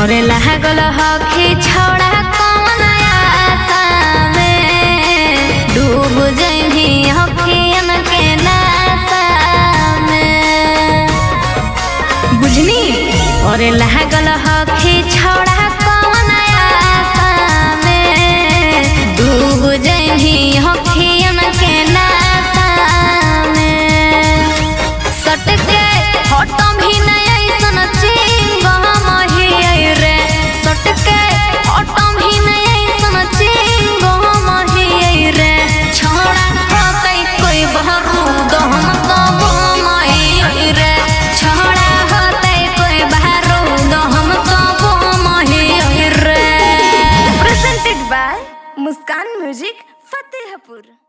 मोरे लागल हखी छौड़ा कौन आशा में डूब जइनी हखियन के नासा में। बुझनी मोरे लागल हखी छौड़ा कौन आशा में डूब जइनी हखियन के नासा में। सट के हटम ही नहीं ऐसन चिंग मही रे, सट के हटम ही नहीं ऐसन चिंग मही रे। छौड़ा होतै कोई बहरूद हम कब मही रे, छौड़ा होतै कोई बहरूद हम कब मही रे। Presented by Muskan music Fatehpur.